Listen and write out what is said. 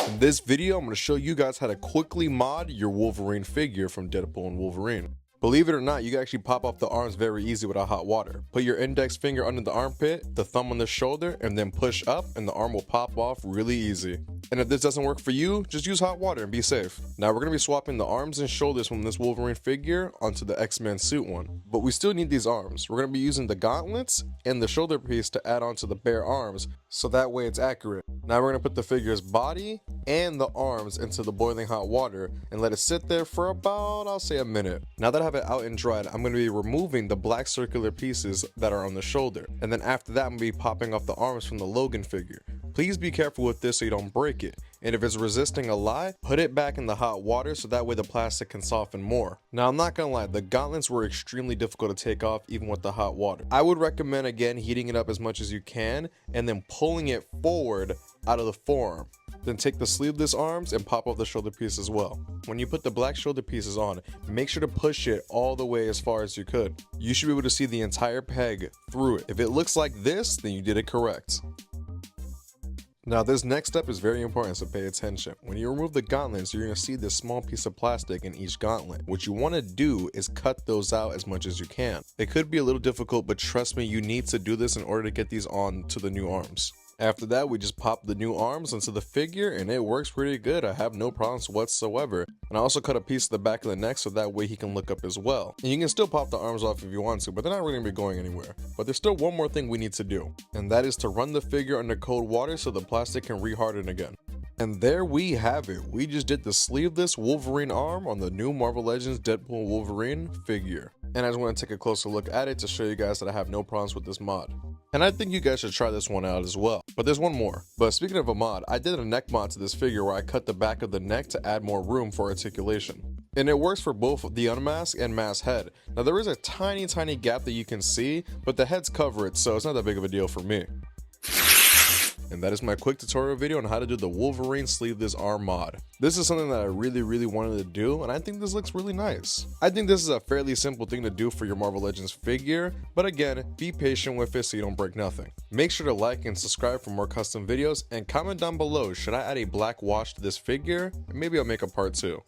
In this video, I'm going to show you guys how to quickly mod your Wolverine figure from Deadpool and Wolverine. Believe it or not, you can actually pop off the arms very easy without hot water. Put your index finger under the armpit, the thumb on the shoulder, and then push up and the arm will pop off really easy. And if this doesn't work for you, just use hot water and be safe. Now we're going to be swapping the arms and shoulders from this Wolverine figure onto the X-Men suit one. But we still need these arms. We're going to be using the gauntlets and the shoulder piece to add onto the bare arms, so that way it's accurate. Now we're going to put the figure's body and the arms into the boiling hot water and let it sit there for about, I'll say, a minute. Now that I have it out and dried, I'm going to be removing the black circular pieces that are on the shoulder. And then after that, I'm going to be popping off the arms from the Logan figure. Please be careful with this so you don't break it. And if it's resisting a lie, put it back in the hot water so that way the plastic can soften more. Now I'm not gonna lie, the gauntlets were extremely difficult to take off even with the hot water. I would recommend again heating it up as much as you can and then pulling it forward out of the forearm. Then take the sleeveless arms and pop off the shoulder piece as well. When you put the black shoulder pieces on, make sure to push it all the way as far as you could. You should be able to see the entire peg through it. If it looks like this, then you did it correct. Now this next step is very important, so pay attention. When you remove the gauntlets, you're going to see this small piece of plastic in each gauntlet. What you want to do is cut those out as much as you can. It could be a little difficult, but trust me, you need to do this in order to get these on to the new arms. After that, we just pop the new arms into the figure and it works pretty good. I have no problems whatsoever. And I also cut a piece of the back of the neck so that way he can look up as well. And you can still pop the arms off if you want to, but they're not really going to be going anywhere. But there's still one more thing we need to do, and that is to run the figure under cold water so the plastic can reharden again. And there we have it. We just did the sleeveless Wolverine arm on the new Marvel Legends Deadpool Wolverine figure. And I just want to take a closer look at it to show you guys that I have no problems with this mod. And I think you guys should try this one out as well. But there's one more. But speaking of a mod, I did a neck mod to this figure where I cut the back of the neck to add more room for articulation. And it works for both the unmasked and masked head. Now there is a tiny gap that you can see, but the heads cover it, so it's not that big of a deal for me. And that is my quick tutorial video on how to do the Wolverine sleeveless arm mod. This is something that I really wanted to do, and I think this looks really nice. I think this is a fairly simple thing to do for your Marvel Legends figure, but again, be patient with it so you don't break nothing. Make sure to like and subscribe for more custom videos, and comment down below, should I add a black wash to this figure? Maybe I'll make a part 2.